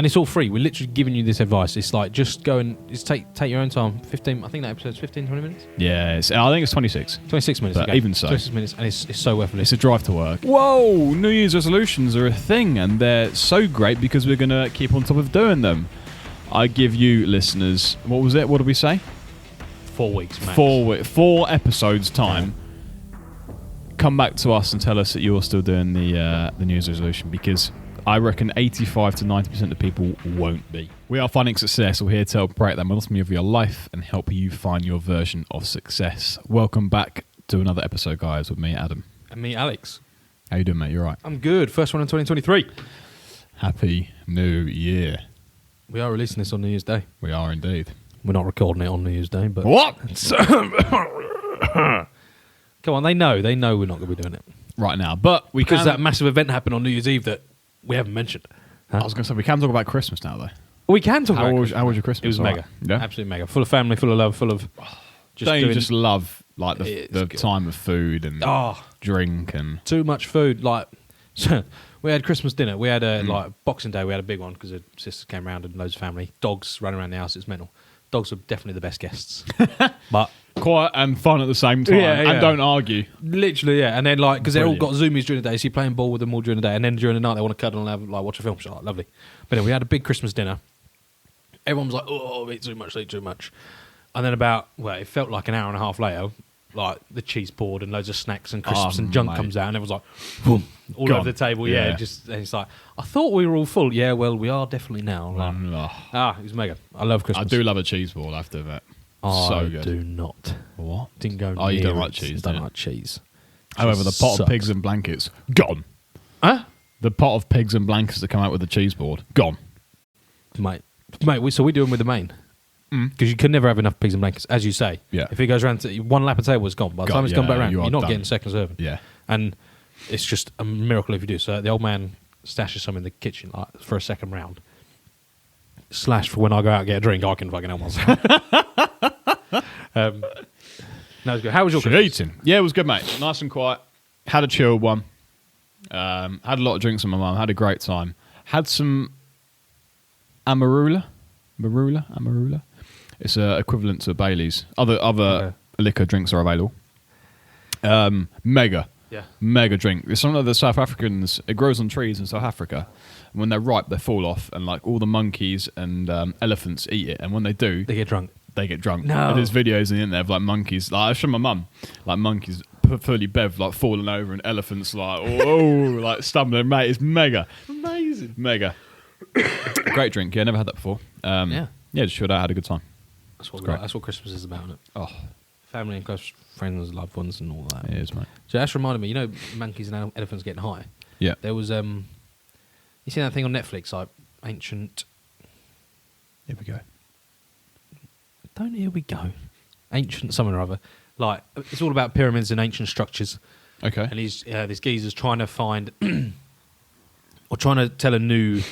And it's all free. We're literally giving you this advice. It's like, just go and just take your own time. 15, I think that episode's 15, 20 minutes? Yeah, I think it's 26. 26 minutes. But okay. even so. 26 minutes, and it's so worth it. It's a drive to work. Whoa! New Year's resolutions are a thing, and they're so great because we're going to keep on top of doing them. I give you, listeners, what was it? What did we say? 4 weeks, max. 4 episodes time. Come back to us and tell us that you're still doing the New Year's resolution, because I reckon 85 to 90% of people won't be. We are Finding Success. We're here to help break that monotony of your life and help you find your version of success. Welcome back to another episode, guys, with me, Adam. And me, Alex. How you doing, mate? You all right? I'm good. First one in 2023. Happy New Year. We are releasing this on New Year's Day. We are indeed. We're not recording it on New Year's Day, but... What? Come on, they know we're not going to be doing it. Right now. But we Because can... that massive event happened on New Year's Eve that we haven't mentioned. Huh? I was going to say, we can talk about Christmas now, though. We can talk about How Christmas. was your Christmas? It was All mega. right. Yeah? Absolutely mega. Full of family, full of love, full of... Don't you just love like the good. time of food and drink and... Too much food. Like, we had Christmas dinner. We had like Boxing Day. We had a big one because the sisters came around and loads of family. Dogs running around the house. It's mental. Dogs are definitely the best guests. But quiet and fun at the same time. Yeah, yeah. And don't argue. literally, yeah. And then like, because they all Brilliant. got Zoomies during the day, so you're playing ball with them all during the day, and then during the night they want to cuddle and have, like, watch a film. So, like, lovely. But anyway, we had a big Christmas dinner. Everyone was like, "Oh, eat too much." And then it felt like an hour and a half later, like the cheese board and loads of snacks and crisps and junk comes out, and everyone's like, boom, all Gone. over the table. Yeah. And it's like, I thought we were all full. Yeah, well, we are definitely now. Like, it was mega. I love Christmas. I do love a cheese ball, I have to admit. So good. I do not. What? Didn't go. Oh, you near don't like it. cheese, Don't do you? like cheese. However, the pot Sucks. of pigs and blankets, gone. Huh? The pot of pigs and blankets that come out with the cheese board, gone. Mate, so we do them with the main. Because you can never have enough pigs and blankets, as you say. Yeah. If it goes around to one lap of table, it's gone. By the time it's gone back around, you are you're not done. getting second serving. Yeah. And it's just a miracle if you do. So the old man stashes some in the kitchen like, for a second round. / for when I go out and get a drink, I can fucking help myself. No, it was good. How was your Christmas? Eating. Yeah, it was good, mate. Nice and quiet. Had a chilled one. Had a lot of drinks with my mum. Had a great time. Had some Amarula. It's equivalent to Bailey's. Other liquor drinks are available. Mega. Yeah. Mega drink. It's some of the South Africans. It grows on trees in South Africa. And when they're ripe, they fall off, and like all the monkeys and elephants eat it. And when they do, They get drunk. they get drunk. No. And there's videos in the internet of like monkeys. Like I showed my mum, like monkeys fully bev, like falling over, and elephants like like stumbling. Mate, it's mega, Amazing. mega. Great drink. Yeah, never had that before. Yeah. Just chilled out, had a good time. That's what, great. that's what Christmas is about, isn't it? Oh, Family and close friends, loved ones, and all that. it is, mate. So that's reminded me, you know, monkeys and elephants getting high. Yeah. There was, you seen that thing on Netflix, like ancient. Here we go. Here we go. Ancient something or other. Like, it's all about pyramids and ancient structures. Okay. And he's this geezer's trying to find, or trying to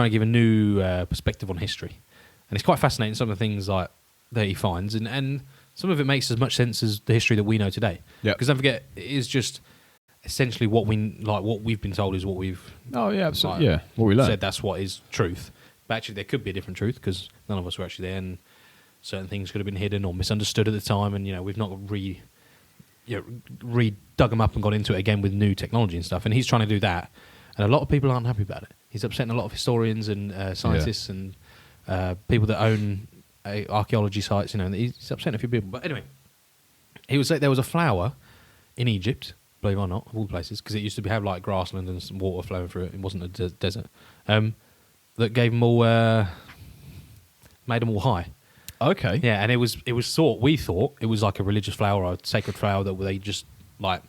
give a new perspective on history. And it's quite fascinating, some of the things like that he finds, and some of it makes as much sense as the history that we know today. Yeah. Because don't forget, it is just essentially what we've been told is what we've Oh yeah, absolutely. like, Yeah, what we learned. said that's what is truth. But actually, there could be a different truth because none of us were actually there, and certain things could have been hidden or misunderstood at the time, and we've not dug them up and gone into it again with new technology and stuff. And he's trying to do that, and a lot of people aren't happy about it. He's upsetting a lot of historians and scientists and people that own archaeology sites. And he's upsetting a few people. But anyway, he was like there was a flower in Egypt, believe it or not, of all places, because it used to have like grassland and some water flowing through it. It wasn't a desert. That gave them all, made them all high. Okay. Yeah, and we thought it was like a religious flower or a sacred flower that they just like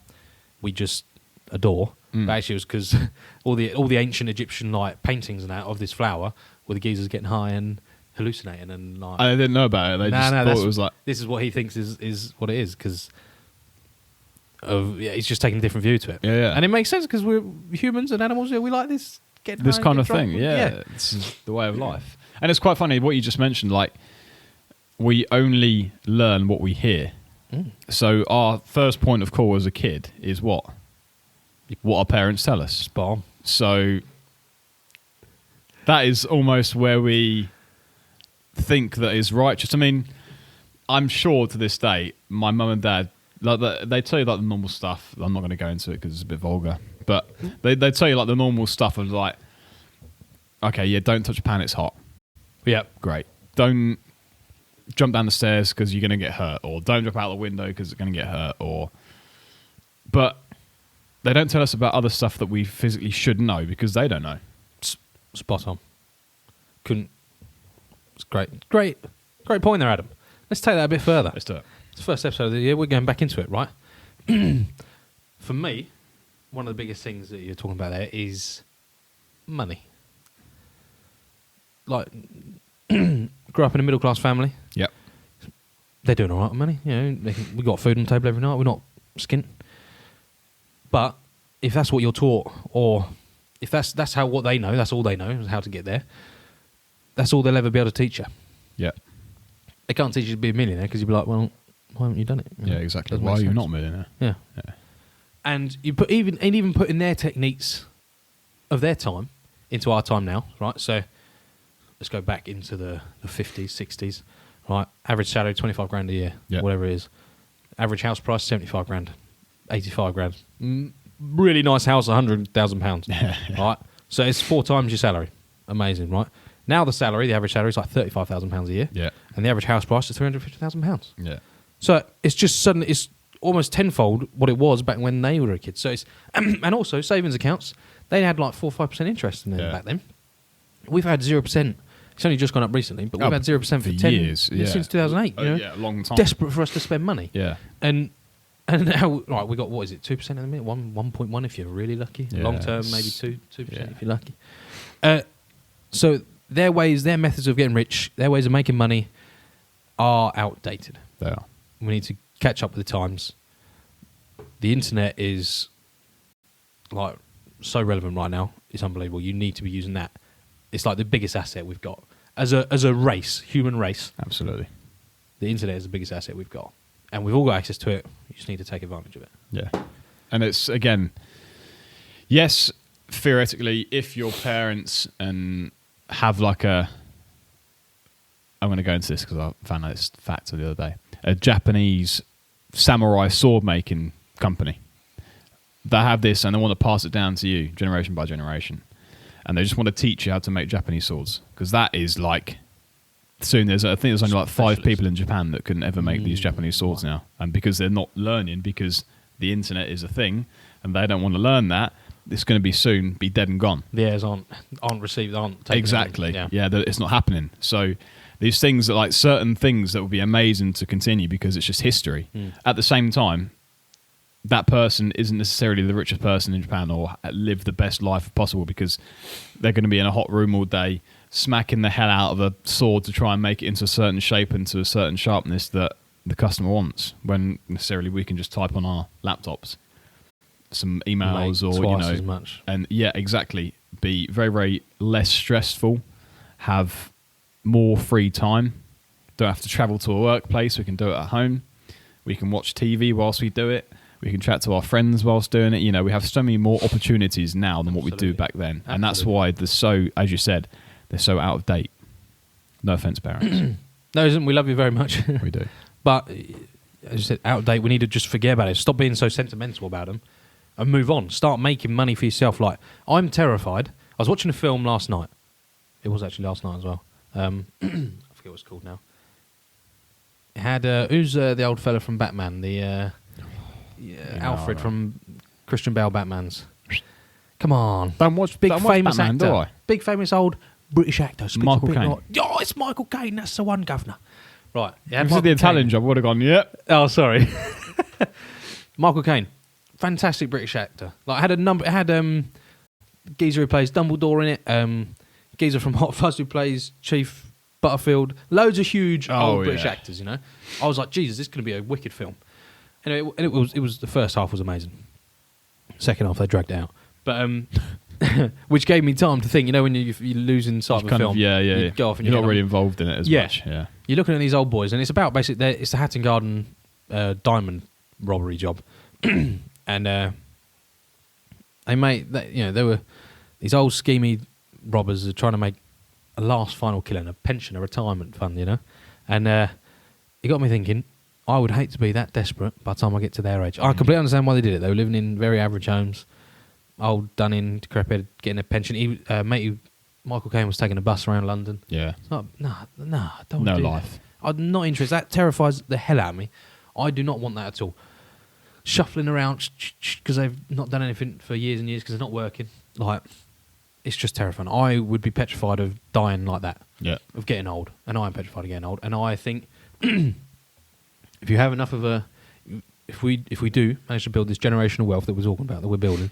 we just adore. But actually, it was because all the ancient Egyptian like paintings and that of this flower were the geezers getting high and hallucinating and like. I didn't know about it. They just thought it was like. This is what he thinks is what it is because. He's just taking a different view to it. Yeah. And it makes sense because we're humans and animals. We like this. This kind of thing, yeah. This is the way of life. And it's quite funny what you just mentioned, like, we only learn what we hear. So our first point of call as a kid is what? What our parents tell us. Spot on. So that is almost where we think that is righteous. I mean, I'm sure to this day, my mum and dad, like, they tell you like the normal stuff. I'm not going to go into it because it's a bit vulgar, but they tell you like the normal stuff of like, okay, yeah, don't touch a pan, it's hot. Yep. Great. Don't jump down the stairs because you're going to get hurt, or don't jump out the window because it's going to get hurt, but they don't tell us about other stuff that we physically should know because they don't know. Spot on. It's great point there, Adam. Let's take that a bit further. Let's do it. It's the first episode of the year. We're going back into it, right? For me, one of the biggest things that you're talking about there is money. Like, grew up in a middle class family. Yep. They're doing all right with money. You know, we got food on the table every night. We're not skint. But if that's what you're taught, or if that's how what they know, that's all they know is how to get there. That's all they'll ever be able to teach you. Yeah. They can't teach you to be a millionaire because you'd be like, well, why haven't you done it? Yeah, exactly. Why are you not a millionaire? Yeah. And you put even putting their techniques of their time into our time now, right? So let's go back into the 50s, 60s, right? Average salary, 25 grand a year, whatever it is. Average house price, 75 grand, 85 grand. Really nice house, £100,000, right? So it's 4 times your salary. Amazing, right? Now the average salary is like £35,000 a year. Yeah. And the average house price is £350,000. Yeah. So it's just suddenly, it's almost tenfold what it was back when they were a kid. So it's, and also savings accounts, they had like 4 or 5% interest in them back then. We've had 0%. It's only just gone up recently, but we've had 0% for 10 years. Since 2008. You know? Yeah, a long time. Desperate for us to spend money. Yeah. And now, right, we got, what is it, 2% at the minute? 1.1 if you're really lucky. Yeah, long term, maybe 2% if you're lucky. So their methods of getting rich, their ways of making money are outdated. They are. We need to catch up with the times. The internet is like so relevant right now. It's unbelievable. You need to be using that. It's like the biggest asset we've got as a race, human race. Absolutely. The internet is the biggest asset we've got, and we've all got access to it. You just need to take advantage of it. Yeah, and it's again, yes, theoretically, if your parents and have like I'm going to go into this because I found out this fact the other day. A Japanese samurai sword making company. They have this and they want to pass it down to you generation by generation. And they just want to teach you how to make Japanese swords. Because that is like, soon I think there's only like 5 people in Japan that can ever make these Japanese swords now. And because they're not learning, because the internet is a thing and they don't want to learn that, it's going to be soon be dead and gone. The heirs aren't received, aren't taken. Exactly. Yeah, it's not happening. So these things that like certain things that would be amazing to continue because it's just history. At the same time, that person isn't necessarily the richest person in Japan or live the best life possible because they're going to be in a hot room all day, smacking the hell out of a sword to try and make it into a certain shape and to a certain sharpness that the customer wants. When necessarily we can just type on our laptops some emails or twice as much. And yeah, exactly. Be very, very less stressful. Have more free time. Don't have to travel to a workplace. We can do it at home. We can watch TV whilst we do it. We can chat to our friends whilst doing it. You know, we have so many more opportunities now than what we do back then. And that's why they're so, as you said, they're so out of date. No offence, parents. No, isn't. We love you very much. We do. But, as you said, out of date, we need to just forget about it. Stop being so sentimental about them and move on. Start making money for yourself. Like, I'm terrified. I was watching a film last night. It was actually last night as well. I forget what it's called now. It had, who's the old fella from Batman? Alfred from Christian Bale Batman's. Come on. Don't watch famous Batman, actor. do I? Big famous old British actor. Michael Caine. Oh, it's Michael Caine. That's the one, governor. Right. If you said the Italian job, I would have gone, yep. Oh, sorry. Michael Caine. Fantastic British actor. Like, it had geezer who plays Dumbledore in it. Geezer from Hot Fuzz who plays Chief Butterfield. Loads of huge old British actors, you know. I was like, Jesus, this is going to be a wicked film. Anyway, and it was the first half was amazing. Second half they dragged it out, but which gave me time to think. You know, when you're losing sight of a film, you go off and you're not really involved in it as much. Yeah, you're looking at these old boys, and it's about basically it's the Hatton Garden diamond robbery job, and they were these old schemy robbers are trying to make a last final killing, a pension, a retirement fund, you know? And it got me thinking, I would hate to be that desperate by the time I get to their age. I completely understand why they did it. They were living in very average homes, old, done in, decrepit, getting a pension. Michael Caine was taking a bus around London. Yeah. It's not, I don't want No to do life. that. I'm not interested. That terrifies the hell out of me. I do not want that at all. Shuffling around because they've not done anything for years and years because they're not working. Like, it's just terrifying. I would be petrified of dying like that. Yeah. Of getting old. And I am petrified of getting old. And I think if you have enough of a... If we do manage to build this generational wealth that we're talking about, that we're building,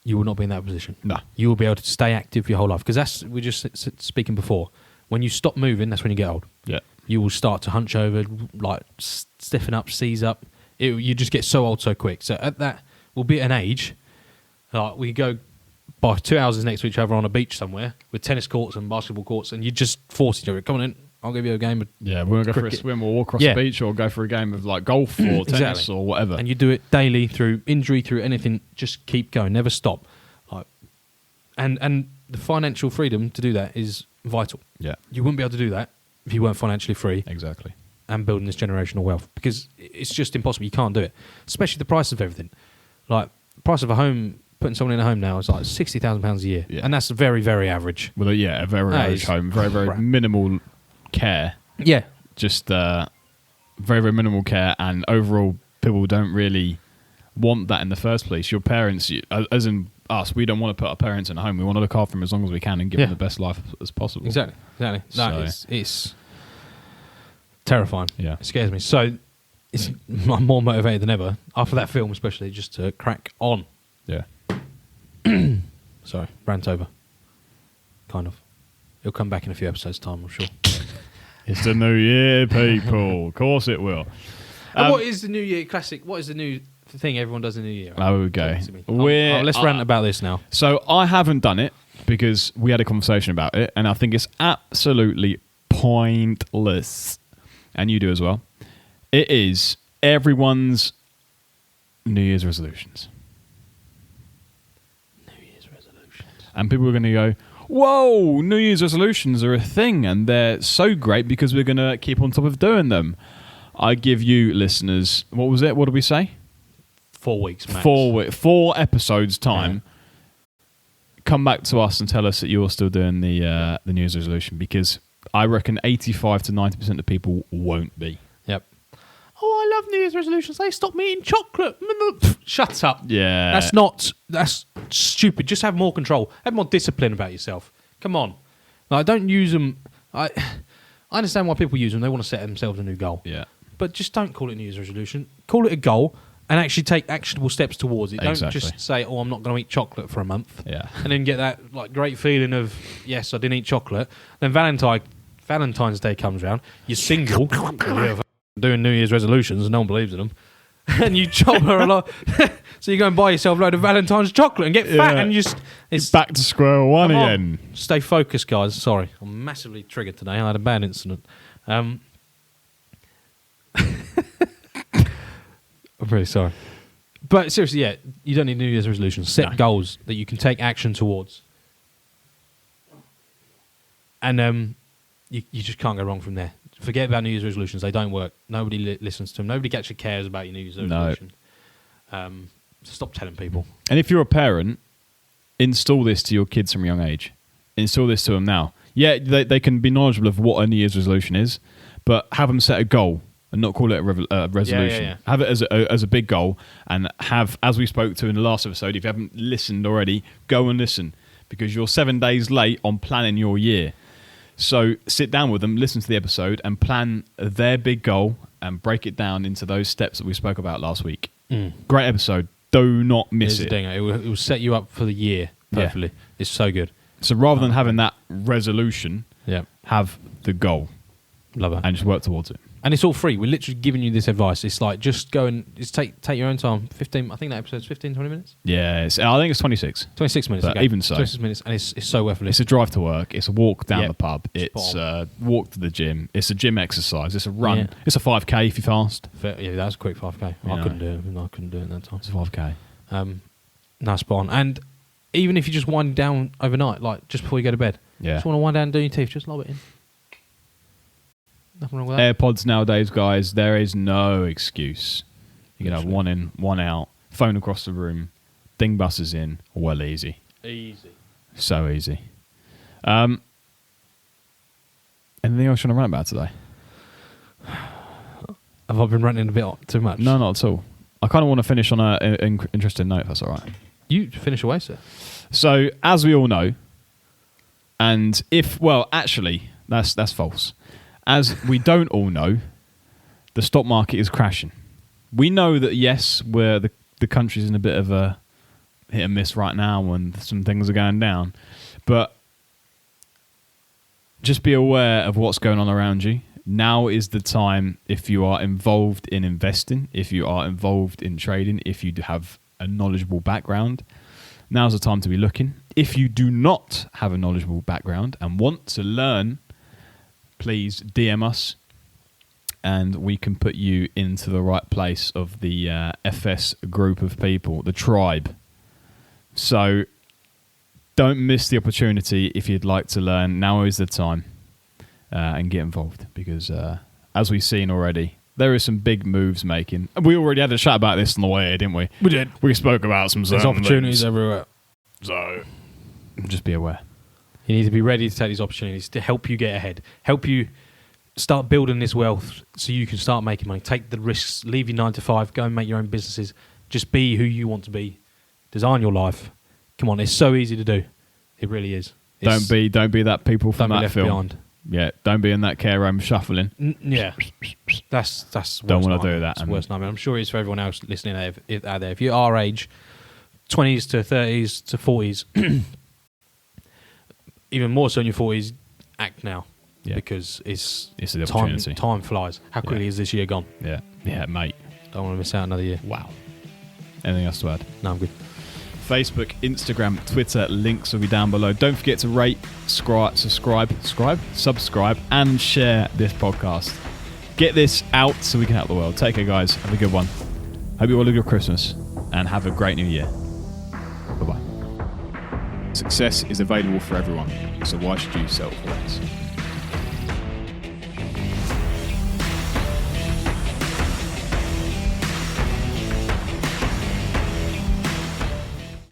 you will not be in that position. No. You will be able to stay active your whole life. Because that's... We just speaking before. When you stop moving, that's when you get old. Yeah. You will start to hunch over, like stiffen up, seize up. You just get so old so quick. So at that, we'll be at an age, like we go by 2 houses next to each other on a beach somewhere with tennis courts and basketball courts, and you just force each other. Come on in, I'll give you a game of Yeah, we're going to go for a swim or walk across the beach or go for a game of like golf or tennis or whatever. And you do it daily through injury, through anything. Just keep going, never stop. Like, and the financial freedom to do that is vital. Yeah. You wouldn't be able to do that if you weren't financially free. Exactly. And building this generational wealth, because it's just impossible. You can't do it, especially the price of everything. Like, the price of a home, putting someone in a home now is like £60,000 a year, and that's very, very average. Well, yeah, a very average home, very, very minimal care. Yeah, just very, very minimal care, and overall, people don't really want that in the first place. Your parents, as in us, we don't want to put our parents in a home. We want to look after them as long as we can and give them the best life as possible. Exactly. No, it's terrifying. Yeah. It scares me. So I'm more motivated than ever, after that film especially, just to crack on. Yeah. Sorry, rant over. Kind of. It'll come back in a few episodes' time, I'm sure. It's the new year, people. Of course it will. And what is the New Year classic? What is the new thing everyone does in the New Year? Okay. Let's rant about this now. So I haven't done it because we had a conversation about it, and I think it's absolutely pointless. And you do as well. It is everyone's New Year's resolutions. New Year's resolutions. And people are going to go, whoa, New Year's resolutions are a thing, and they're so great because we're going to keep on top of doing them. I give you, listeners, what was it? What did we say? 4 weeks, max. 4 episodes time. Yeah. Come back to us and tell us that you're still doing the New Year's resolution, because I reckon 85 to 90% of people won't be. Yep. Oh, I love New Year's resolutions. They stop me eating chocolate. Shut up. Yeah. That's stupid. Just have more control. Have more discipline about yourself. Come on. Like, don't use them. I understand why people use them. They want to set themselves a new goal. Yeah. But just don't call it New Year's resolution. Call it a goal and actually take actionable steps towards it. Don't just say, oh, I'm not going to eat chocolate for a month. Yeah. And then get that like great feeling of, yes, I didn't eat chocolate. Then Valentine's Day comes around. You're single. You're doing New Year's resolutions and no one believes in them. And you chop her a lot. So you go and buy yourself a load of Valentine's chocolate and get fat and it's back to square one again. Stay focused, guys. Sorry. I'm massively triggered today. I had a bad incident. I'm really sorry. But seriously, yeah, you don't need New Year's resolutions. Set goals that you can take action towards. And you just can't go wrong from there. Forget about New Year's resolutions. They don't work. Nobody listens to them. Nobody actually cares about your New Year's resolution. Stop telling people. And if you're a parent, install this to your kids from a young age. Install this to them now. Yeah, they can be knowledgeable of what a New Year's resolution is, but have them set a goal and not call it a resolution. Yeah. Have it as a big goal, and have, as we spoke to in the last episode, if you haven't listened already, go and listen, because you're 7 days late on planning your year. So sit down with them, listen to the episode, and plan their big goal and break it down into those steps that we spoke about last week. Great episode. Do not miss it. It will set you up for the year perfectly. Yeah. It's so good. So rather than having that resolution, have the goal. Love it. And just work towards it. And it's all free. We're literally giving you this advice. It's like, just go and just take your own time. 15. I think that episode's 15, 20 minutes. Yeah, I think it's 26. 26 minutes. But even so, 26 minutes, and it's so worth it. It's a drive to work. It's a walk down the pub. It's a walk to the gym. It's a gym exercise. It's a run. Yeah. It's a 5K if you're fast. Yeah, that was a quick 5K. I couldn't do it. I couldn't do it in that time. It's a 5K. No, spot on. And Even if you just wind down overnight, like just before you go to bed. Yeah. Just want to wind down and do your teeth, just lob it in. Nothing wrong with that. AirPods nowadays, guys, there is no excuse. You can have one in, one out, phone across the room, ding buses in, well easy. Easy. So easy. Anything else you want to rant about today? Have I been ranting a bit too much? No, not at all. I kind of want to finish on an interesting note, if that's all right. You finish away, sir. So, as we all know, and actually, that's false. As we don't all know, the stock market is crashing. We know that, yes, the country's in a bit of a hit and miss right now and some things are going down. But just be aware of what's going on around you. Now is the time, if you are involved in investing, if you are involved in trading, if you have a knowledgeable background, now's the time to be looking. If you do not have a knowledgeable background and want to learn, please DM us and we can put you into the right place of the FS group of people, the tribe. So don't miss the opportunity if you'd like to learn. Now is the time and get involved because as we've seen already, there is some big moves making. We already had a chat about this on the way here, didn't we? We did. We spoke about some There's opportunities everywhere. So just be aware. You need to be ready to take these opportunities to help you get ahead, help you start building this wealth so you can start making money. Take the risks, leave your 9 to 5, go and make your own businesses. Just be who you want to be. Design your life. Come on, it's so easy to do. It really is. Don't be that people from that film. Behind. Yeah, don't be in that care home shuffling. Yeah, that's don't want to do that. That's the worst nightmare. I'm sure it's for everyone else listening out there. If you're our age, 20s to 30s to 40s, even more so in your 40s, act now because it's an opportunity. Time flies. How quickly is this year gone? Yeah, mate. Don't want to miss out another year. Wow. Anything else to add? No, I'm good. Facebook, Instagram, Twitter, links will be down below. Don't forget to rate, subscribe, and share this podcast. Get this out so we can help the world. Take care, guys. Have a good one. Hope you all have a good Christmas and have a great new year. Bye-bye. Success is available for everyone, so why should you settle for less?